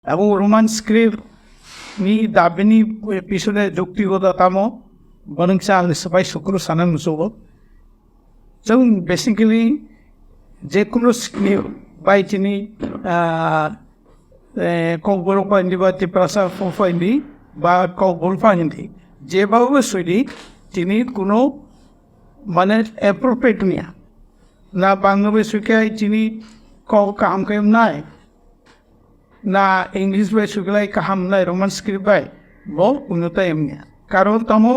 এবং রোমান স্ক্রিপ্টनि दाबिनि पिछने যৌক্তিকতা তামো বরং आं सबाय सुक्र साना नुसुगो जों बेसिकलि जेकुनु स्क्रिप्ट बायदिनि kokborok फाइनदि बा तिप्रासा फाइनदि बा kokborok फाइनदि जेबाबो सुइदि तिनि कुनो माने एप्रोप्रिएट निया ना बांग्ला सुइखाय तिनि काम खायम नाय ना इंग्लिश बाय सुगलाई कहम नाय रोमान स्क्रिप्ट बाय बो उन्नता एमनिया कारण तमो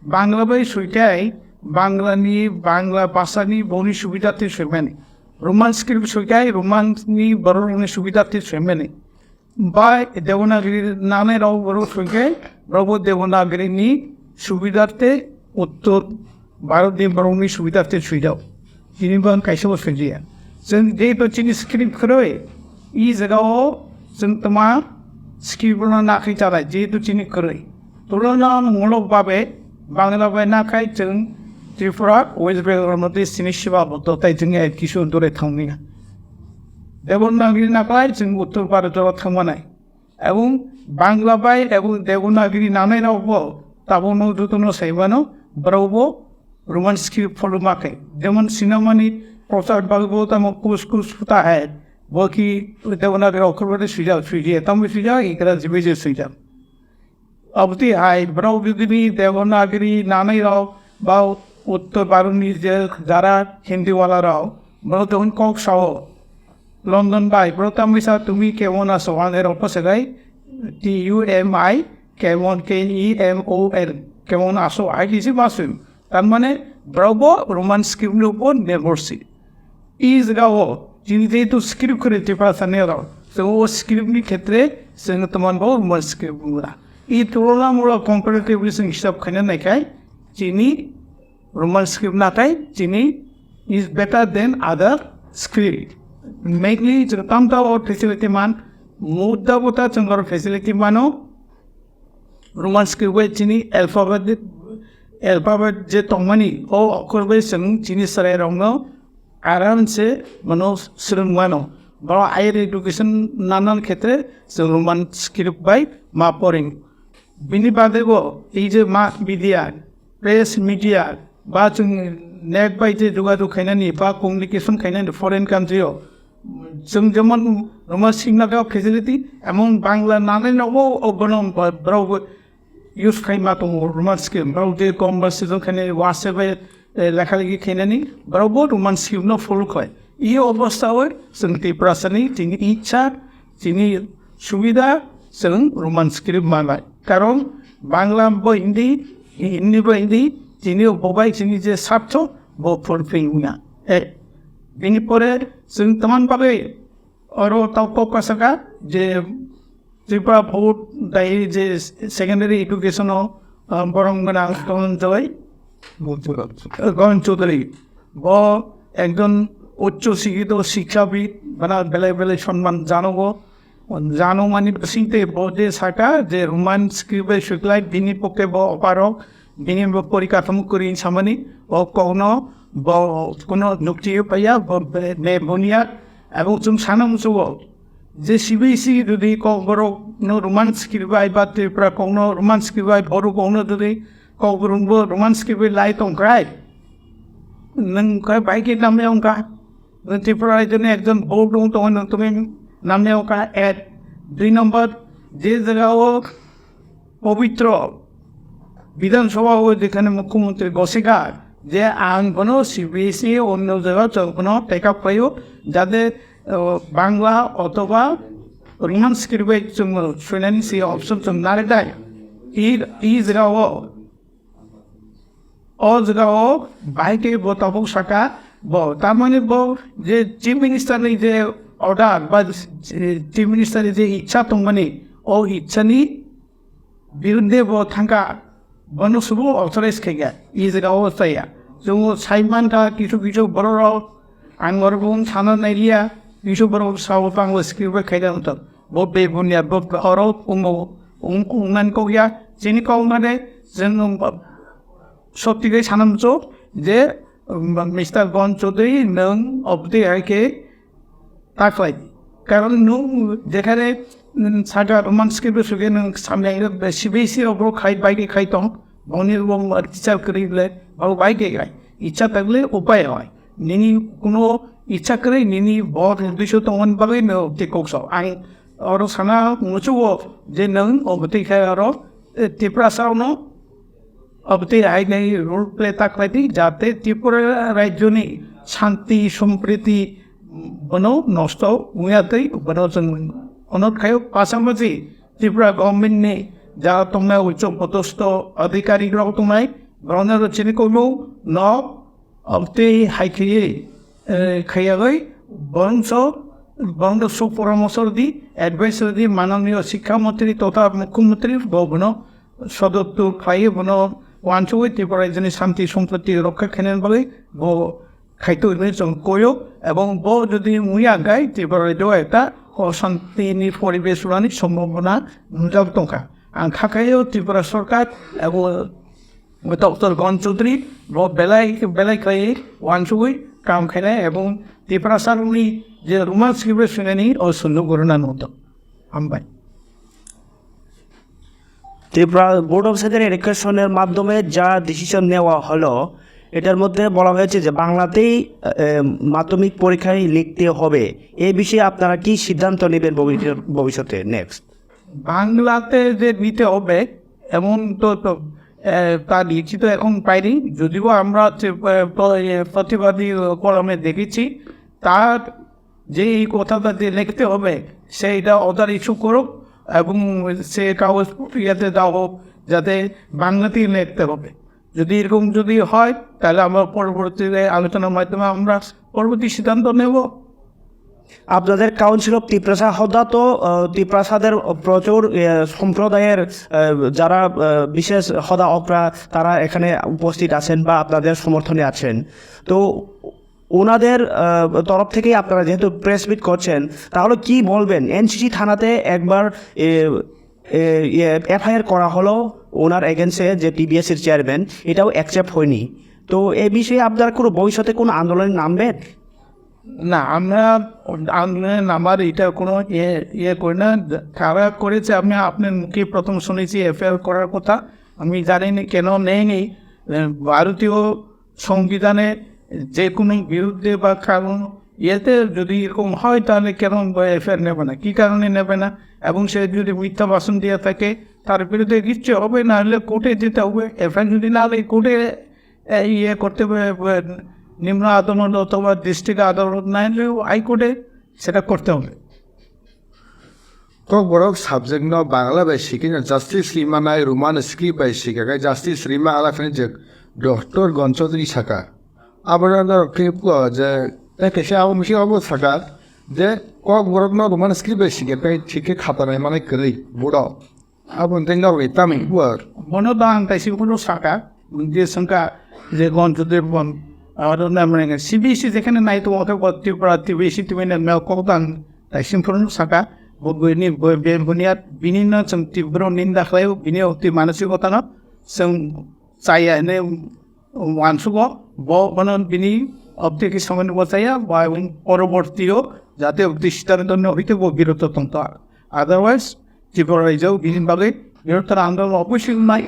बांग्ला बाय सुइखाय बांग्लानि बांग्ला भाषानि बनि सुबिदाते सुइमानि रोमान स्क्रिप्ट सुइखाय रोमाननि बर'नि सुबिदाते सुइमानि बाय देवनागरी नाने राव बरो सुइखाय रावबो देवनागरीनि सुबिदाते उत्तर भारतनि बर'नि सुबिदाते सुइदाव जिनिबा कायसो सुइजिया जों जेहेतु चिनि स्क्रिप्ट खरै इ जगाव जों तमा स्क्रिप्टना नाखै जानाय जेहेतु चिनि खरै तुलना मूलक भावे बांग्ला बाय नाखाय जों त्रिपुरा वेस्ट बेंगल मध्य सिनि सिमा बद्धताय जों किसु दरे थांनिया देवनागरी नाखाय जों उत्तर भारताव थांबानाय এবং বাংলা বাই এবং দেবনাগরী নানাই রাवबो ताबोनो दुतनो साइबानो बरावबो रोमान स्क्रिप्ट फॉलो माके जेमन सिनेमानि प्रचार बागबो तमो कुछ होता है वो कि देवनागरी अक्षर सुइजा तम सुइजा इकरा जिबे सुइजा अब ती हाय बराव बिदिनि देवनागरी नानाई राव बा उत्तर भारतनि जे जारा हिंदी वाला राव बराव तहन कक साव लंडन बाय बराव तमिसा तुमी केमन आसो आंगे राव पसेगाय TUMI केमन KEMON केमन आसो आइ दिसि मासुम तार माने बरावबो रोमान स्क्रिप्टनि उपर निर्भरशील इ जगाव जिनि जेहेतु स्क्रिप्ट करे तिप्रासानि राव जों ओ स्क्रिप्टनि क्षेत्रे जों तमानबो रोमान स्क्रिप्ट बुङा इ तुलनामूलक कम्पेरेटिभलि जों हिसाब खायना नायखाय जिनि रोमान स्क्रिप्ट नाथाय जिनि इज बेटार देन अदर स्क्रिप्ट मेनलि जों तामता और फेसिलिटि मान मुद्दा बता जों फेसिलिटि मानो रोमान स्क्रिप्ट जिनि एल्फाबेट जे तंमानि ओ अक्षर बे जों जिनि सराय रावनो आराम से मनो सोलोंमानो बा हायर एडुकेशन नानान क्षेत्रे जों रोमान स्क्रिप्ट बाय मा पढ़िं बिनि बादैबो इ जे मास मीडिया प्रेस मीडिया बा जों नेट बायदि जुगाजुग खायनानि बा कम्युनिकेशन खायनानि फरेन कान्ट्रियाव जों जेमन रोमान सिग्नागा फेसिलिटि एमन बांग्ला नानाय रावबो अबनम रावबो यूज खायमा दङ रोमान स्क्रिप्ट राव जे कन्भारसेसन खायनानि वाट्सएप लेखालेखि खायनानि रावबो रोमान स्क्रिप्टनो फलो खाय इ अबस्थायाव जों तिप्रासानि जिनि इच्छा जिनि सुबिदा जों रोमान स्क्रिप्ट मानाय कारण बांग्ला बो हिंदी बो हिंदी जिनि बबाय जिनि जे सार्थ बो फुलफिलिंना बिनि परे जों तमान भाबे और तावको कासका जे त्रिपुरा भोट दाय जे सेकेंडरी एडुकेशन बरंगना गन जय गन चौधरी ब एकदम उच्च शिक्षित शिक्षाविद बना बेले बेले सम्मान जानो मानि सिंते बदे साका जे रोमान स्क्रिप्ट सुक्लाय बिनि पके ब अपारक बिनि परिकाठामो करि सामानि ब कोनो नुक्ति पाया ने बुनियाद এবং जों साना मुसुगो जे सिबिसि जुदि kokborok नो रोमान स्क्रिप्ट बाय बा त्रिपुरा कोनो रोमान स्क्रिप्ट बाय बरो कोनो जुदि kokborokबो रोमान स्क्रिप्ट लाई तंखाय नों काय बायके नामने अंका त्रिपुरा जने एकजन बोर्ड दं तहन तुमि नामने अंका एड 2 नम्बर जे जगाव पवित्र विधानसभा जेखाने मुख्यमंत्री गसेगार जे आं कोनो सिबिएसई अन्य जगह कोनो टेकअप पायो जाते बांग्ला अथवा रोमान स्क्रिप्ट जों सुनायनि से ऑप्शन जों नारेदाय इ जगाव बायके बताबो साका ब तारमाने ब जे चीफ मिनिस्टर नि जे अर्डार बा चीफ मिनिस्टर जे इच्छा दंमानि ओ इच्छानि बिरुद्धे ब थांगा बनो सुबु अथराइज खायगा इ जगाव जाया जों साइमान का किछु बर' राव आं बर'बो साना नायलिया किछु बर' साव बांग्ला स्क्रिप्ट खायदा होता ब बे बुनिया ब अराव उंनान को या जिनि को माने जों सत्यकै सानमजो जे मिस्टर गन चौधरी नों अबदे आके ताकलाय कारण नों जेखाने সাটা রোমান্সকে সুগে সামনে বেশি ওপর খাই বাইকে খাইতাম বনের টিচার করে বাইকে গাই ইচ্ছা থাকলে উপায় হয় নিনি কোনো ইচ্ছা করে নিনি বর নির্দিষ্ট তমন ভাবে টেকসব আং और साना मुचुओ जे नंग अबते खाय और तिप्रासा नो अबते आइ नै रोल प्ले ताकलाइति जाते त्रिपुरा राज्यनि शान्ति सम्प्रीति बनो नष्ट उयातै बनो जों अनुरोध खायो पासामाजि त्रिपुरा गभर्नमेन्टनि जा तंनाय उच्च पदस्थ अधिकारिफोराव तंनाय ब्राउनार चिनि कइमौ न अबते हाइखियै खायागै बंस बंद सुपरामर्श दी एडभाइसर दी माननीय शिक्षामंत्री तथा मुख्यमंत्री भवन सदस्य खाई बन वांचुई त्रिपुरा राज्य शांति सम्पत्ति रक्षा खेने भाई बो खाइतो जों कयो एवं बो यदि मुया गाय त्रिपुरा राज्य एक अशांति परिवेश सम्भावना नुजा दंखा आं खाखायो त्रिपुरा सरकार एवं डॉक्टर गण चौधरी बेलाय खाई वांचुई काम खाने एवं त्रिपुरा যে রোমান্স কিভাবে শুনে নিই ও সুন্দর করোনা নতো আমবাই ত্রিপুরা বোর্ড অফ সেকেন্ডারি এডুকেশনের মাধ্যমে যা ডিসিশন নেওয়া হলো এটার মধ্যে বলা হয়েছে যে বাংলাতেই মাধ্যমিক পরীক্ষায় লিখতে হবে এই বিষয়ে আপনারা কি সিদ্ধান্ত নেবেন ভবিষ্যতে নেক্সট বাংলাতে যে নিতে হবে এমন তো তার লিখিত এখন পাইনি যদিও আমরা প্রতিবাদী কলমে দেখেছি তার যে এই কথাটা যে লিখতে হবে সেইটা অর্ডার ইস্যু করুক এবং সে কাগজ প্রক্রিয়াতে দেওয়া হোক যাতে বাংলাতেই লিখতে হবে যদি এরকম যদি হয় তাহলে আমরা পরবর্তীতে আলোচনার মাধ্যমে আমরা পরবর্তী সিদ্ধান্ত নেব আপনাদের কাউন্সিল অফ তিপ্রাসা হদা তো তিপ্রাসাদের প্রচুর সম্প্রদায়ের যারা বিশেষ হদা অপরা তারা এখানে উপস্থিত আছেন বা আপনাদের সমর্থনে আছেন তো ওনাদের তরফ থেকেই আপনারা যেহেতু প্রেস মিট করছেন তাহলে কি বলবেন এনসিসি থানাতে একবার এফআইআর করা হলো ওনার এগেন্সে যে টিবিএসির চেয়ারম্যান এটাও অ্যাকসেপ্ট হয়নি তো এই বিষয়ে আপনারা কোনো ভবিষ্যতে কোনো আন্দোলনে নামবেন না আমরা আন্দোলনে নামার এটা কোনো ইয়ে করি না কারা করেছে আমি আপনার মুখে প্রথম শুনেছি এফআইআর করার কথা আমি জানিনি কেন নেইনি ভারতীয় সংবিধানে যে কোনো বিরুদ্ধে বা কারণ ইয়েতে যদি এরকম হয় তাহলে কেন এফআইআর নেবে না কী কারণে নেবে না এবং সে যদি মিথ্যা ভাষণ দিয়ে থাকে তার বিরুদ্ধে কিচ্ছু হবে না হলে কোর্টে যেতে হবে এফআইআর যদি না হলে কোর্টে ইয়ে করতে হবে নিম্ন আদালত অথবা ডিস্ট্রিক্ট আদালত না হলে হাইকোর্টে সেটা করতে হবে Kokborok subject no Bangla by seeking a justice Rimana Roman script by Shika, justice Rima Alafenjek, Doctor Gonchodri Saka. Abarada Cape the Tekasha Mishi Saka, the Kokborok no Roman script by Shika, Chiki Hapanamani Kri, Buddha. I won't think of it, Tammy word. Monodan Taisipuno Saka, যে সংখ্যা যে গঞ্জদের বন আমাদের নামে সিবিএসি যেখানে নাই তো ওকে Tripura টিবিএসি টিমেন mail কোদান তাই সিম্পল সাকা বগনি বুনিয়াদ বিনিন্ন তীব্র নিন্দা খালায় বিনি অতি মানসিকতা না जों চাইয়া নে ওয়ানসুগ বন বিনি অতি কি সময় বসাইয়া বা পরবর্তীও যাতে দৃষ্টান্ত হইতে বিরত তন্ত আদারওয়াইজ ত্রিপুরা রাজ্যেও বিনিভাবে বিরোধের আন্দোলন অবশ্যই নাই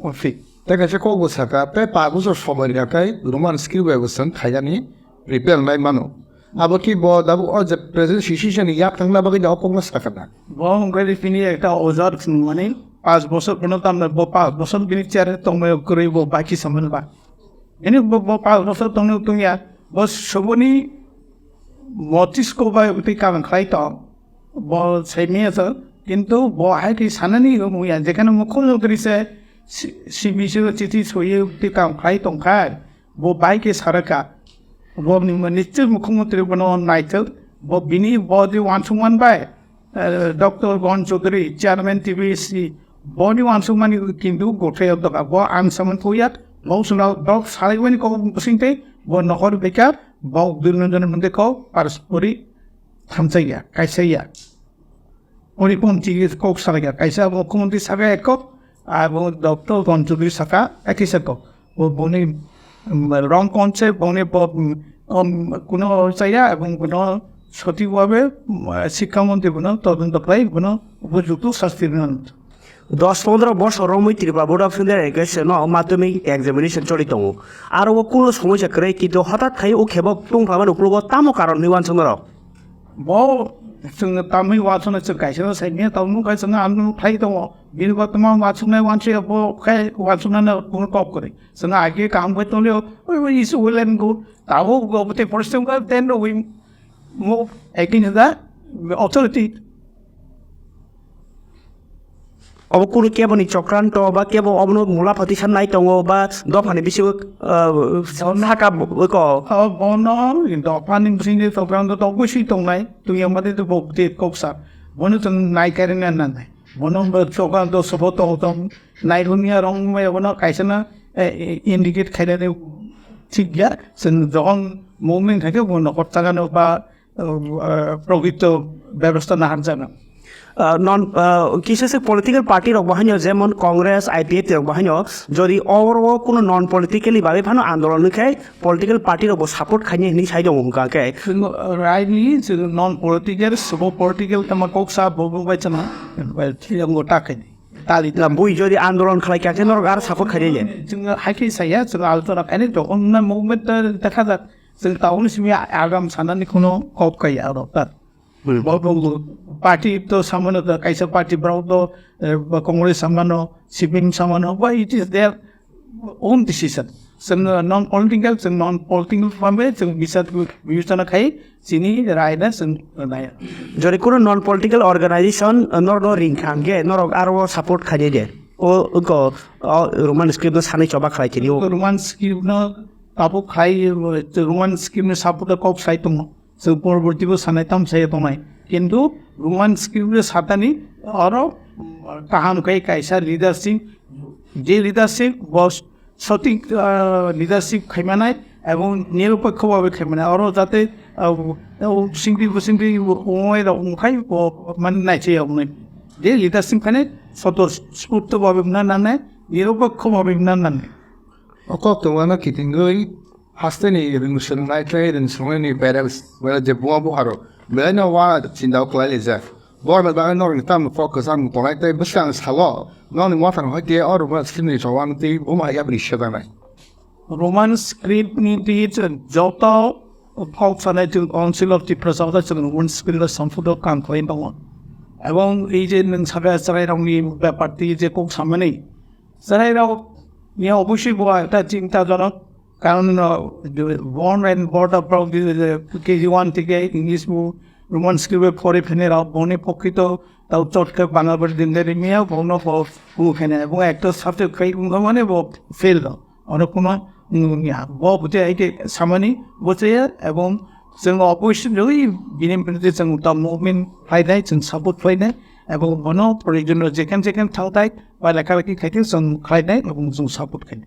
Ofi. Taka se kogo saka pe paguzo shobariakai Roman script by Wilson Kayani repair my mano. Abaki bo dabu or the present decision yak tangla bagi da opong sakana. বং গরি ফিনি একটা ওজার মানে 5 বছর পর্যন্ত আমরা 5 বছর বিনি চেয়ারে তুমি করিব বাকি সময় বা এনে 5 বছর তুমি বস সবনি মতিস্কো বা উতি কাম খাইতো ব সেমিয়াছে কিন্তু ব হাইটি সানানি মুয়া যেখানে মুখ্যমন্ত্রী সে সিবিসি চিঠি সইয়ে উঠতে কাম খাই টংখাই ব বাইকে সারাকা ব নিশ্চয় মুখ্যমন্ত্রী বন নাইতেল ব বিনি ব দি ওয়ানসুমান বাই ডক্টর গণ চৌধুরী চেয়ারম্যান টিবিএসি বডি ওয়ানসুমান কিন্তু গঠে দকা ব আম সামান কইয়াত বসুনাও ডক সারাইবানি ক বসিংতে ব নহর বেকার ব দুজনের মধ্যে ক পারস্পরিক থামচাইয়া কাইসাইয়া পরিপন্থী কক সারাইয়া কাইসা মুখ্যমন্ত্রী সারা একক এবং ডক্টর গঞ্চুরির শাখা একই শাখা ও বনে রং কনসেপ্ট বনে কোনো চাইয়া এবং কোনো সঠিকভাবে শিক্ষামন্ত্রী কোনো তদন্ত প্রায় কোনো উপযুক্ত শাস্তি নেন 10-15 বছর ত্রিপুরা বোর্ড অফ এডুকেশন মাধ্যমিক এক্সামিনেশন চলি দङ आरो कुन समस्या करे किन्तु हठाৎ खाय उ खेबक तुंफ्रामोन उप्रुबो तामो कारण निवान संगरो 뭐 जोङो तामै वाचना जों गायसना साइडनि तामु गायसना आंनु थाइ दङ बिनि बर्तमा वाचना वानसे बो खाय वाचना कुन कप करे जों आगे काम गतले ओइ इस विल एंड गो ताबो गबते first time then we move against the authority अब कुन केबोनि चक्रान्त बा केबो अबनो मुलाफाति साननाय दङ बा दफानि बिसिबो हाका क बनो दफानि बिसिनि चक्रान्त त अबसि दंनाय तुइ हमबादे त बक्ति कपसा बनो जों नायकारिना नाय बनो चक्रान्त सबत दं नायरुनिया रं मै बनो कायसना इंडिकेट खायनानै ঠিক গিয়া जों যখন মুভমেন্ট থাকে বনো কর্তাগাनो बा প্রকৃত ব্যবস্থা না হার জানা নন কিছু পলিটিক্যাল পার্টির অবহান্য যেমন কংগ্রেস আইপিএফ অবহান্য যদি অর কোনো নন পলিটিক্যালি ভাবে ভানো আন্দোলন খাই পলিটিক্যাল পার্টির অব সাপোর্ট খাইনি নি সাইড হুমকাকে রাইটলি নন পলিটিক্যাল সব পলিটিক্যাল তামা kok사 বববাই চানা থিয়াম গোটাকে তালি বুই যদি আন্দোলন খাই কাছে নর আর সাপোর্ট খাইলে जों हाइके साया जों आलतरा खाने दखन मुभमेन्ट দেখা যাক जों टाउन सिमी आगाम साननानै कोनो कप गाया आरो पार्टी तो सामानो तो कैसे पार्टी ब्राउ तो कांग्रेस सामानो सिपिंग सामानो but it is their own decision जों नन पलिटिकल फार्मे जों बिचार खाई सिनि रायना जों नाया যদি কোনো নন পলিটিক্যাল অর্গানাইজেশন নর রিংখাंगे नर आरो सापोर्ट खाइ दे ओ रोमान स्क्रिप्ट सानै चबा खाइथिनि रोमान स्क्रिप्ट न ताबो खाइ रोमान स्क्रिप्ट सापोर्ट कप साइ दङ जों পরবর্তীবো সানাইতাম সাই দङाय কিন্তু रोमान स्क्रिप्ट सातानि आरो काहान खाइ कायसा लिडारशिप जे लिडारशिप बस সঠিক লিডারশিপ খাইমানায় এবং নিরপেক্ষভাবে খাইমানায় আরও যাতে সিংড়ি বসিংড়ি ওমাই ওখাই মানে নাইছে আপনি যে লিডারশিপ খানে স্বতঃস্ফূর্তভাবে না নানে নিরপেক্ষভাবে না নানে 어떻게 기팅거이 하스테니 링션 나이트레이든 송에니 베레스 왜라 제 부하로 매너 와 진다고 클라이자 Borma ba no ni tam focus on polai te bisang salo no ni watan ho te or ba sini jawan te o ma ya brisha da nai Roman script नि टिच जत फाउट सानाय जों काउन्सिल अफ टिप्रासा जों Roman script सम्पुद काम खालाम दङ এবং এই যে সারা সারাই রঙি ব্যাপারটি যে খুব সামনে সারাই রাও নিয়ে অবশ্যই বড় একটা চিন্তাজনক কারণ born and board of KG 1 থেকে ইংলিশ रोमान स्क्रिप्ट परे फेने बने प्रकृत ताऊ चटके बांगाबाड़ी दिन मिया बनो फेने एक सब्जेक्ट कई माने फेल और कोनो बुझे सामानी बुझे जों अवश्य बिनिफ्राय जों दा मुभमेन्ट फायनाय जों सापर्ट फायनाय बनो प्रयोजन जेखान थांनाय बा लेखा लेखि खायथि जों खालायनाय जों सापर्ट खायनाय